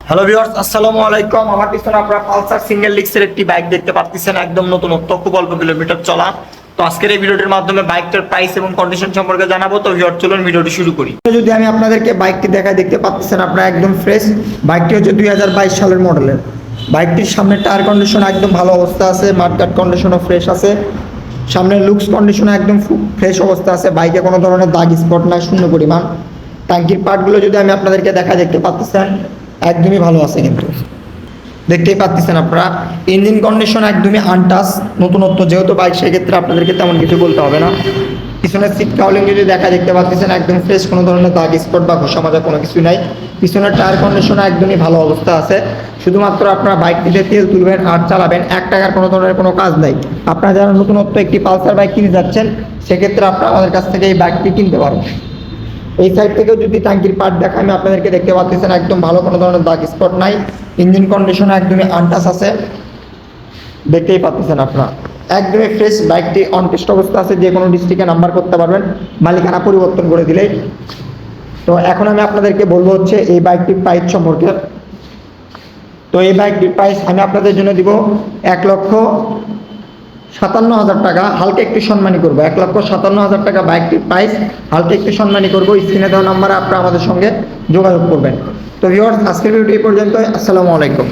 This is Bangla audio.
হ্যালো ভিউয়ার্স, আসসালামু আলাইকুম। আমার পিছনে আপনারা পালসার সিঙ্গেল ডিস্কের একটি বাইক দেখতে পাচ্ছেন, একদম নতুনত্ব, খুব অল্প কিলোমিটার চলা। তো আজকের এই ভিডিওটির মাধ্যমে বাইকটার প্রাইস এবং কন্ডিশন সম্পর্কে জানাবো। তো ভিউয়ার্স, চলুন ভিডিওটি শুরু করি। যদি আমি আপনাদেরকে বাইকটি দেখায়, দেখতে পাচ্ছেন আপনারা একদম ফ্রেশ। বাইকটি হচ্ছে 2022 সালের মডেলের। বাইকটির সামনের টায়ার কন্ডিশন একদম ভালো অবস্থা আছে, মার্কেট কন্ডিশনও ফ্রেশ আছে। সামনের লুকস কন্ডিশন একদম ফ্রেশ অবস্থা আছে। বাইকে কোনো ধরনের দাগ স্পট নাই, শূন্য পরিমাণ। ট্যাঙ্কির পার্টগুলো যদি আমি আপনাদেরকে দেখায়, দেখতে পাচ্ছেন একদমই ভালো আছে। কিন্তু দেখতেই পাচ্ছেন আপনারা ইঞ্জিন কন্ডিশন একদমই আনটাচ, নতুনত্ব যেহেতু বাইক, সেক্ষেত্রে আপনাদেরকে তেমন কিছু বলতে হবে না। পিছনের সিট কাউলিং যদি দেখা, দেখতে পাচ্ছেন একদম ফ্রেশ, কোনো ধরনের দাগ স্পট বা ঘষা মাজা কোনো কিছু নাই। পিছনের টায়ার কন্ডিশন একদমই ভালো অবস্থা আছে। শুধুমাত্র আপনারা বাইকটিতে তেল তুলবেন আর চালাবেন, 1 টাকার কোনো ধরনের কোনো কাজ নাই। আপনারা যারা নতুনত্ব একটি পালসার বাইক কিনে যাচ্ছেন, সেক্ষেত্রে আপনারা আমাদের কাছ থেকে এই বাইকটি কিনতে পারেন। এই সাইড থেকেও যদি ট্যাঙ্কির পার্ট দেখা, আমি আপনাদেরকে দেখতে পাচ্ছেন একদম ভালো, কোনো ধরনের দাগ স্পট নাই। ইঞ্জিন কন্ডিশন একদমই আনটাচ আছে, দেখতেই পাচ্ছেন আপনারা একদমই ফ্রেশ। বাইকটি অন টেস্ট অবস্থা আছে, যে কোনো ডিস্ট্রিক্টে নাম্বার করতে পারবেন মালিকানা পরিবর্তন করে দিলেই। তো এখন আমি আপনাদেরকে বলবো হচ্ছে এই বাইকটির প্রাইস সম্পর্কে। তো এই বাইকটির প্রাইস আমি আপনাদের জন্য দিব 1,57,000 টাকা। হালকা একটু সম্মানী করবো, 1,57,000 টাকা বাইকটির প্রাইস। হালকা একটু সম্মানী করবো। স্ক্রিনে দেওয়া নাম্বারে আপনারা আমাদের সঙ্গে যোগাযোগ করবেন। তো ভিউয়ার্স, আজকের ভিডিওটি এই পর্যন্ত। আসসালামু আলাইকুম।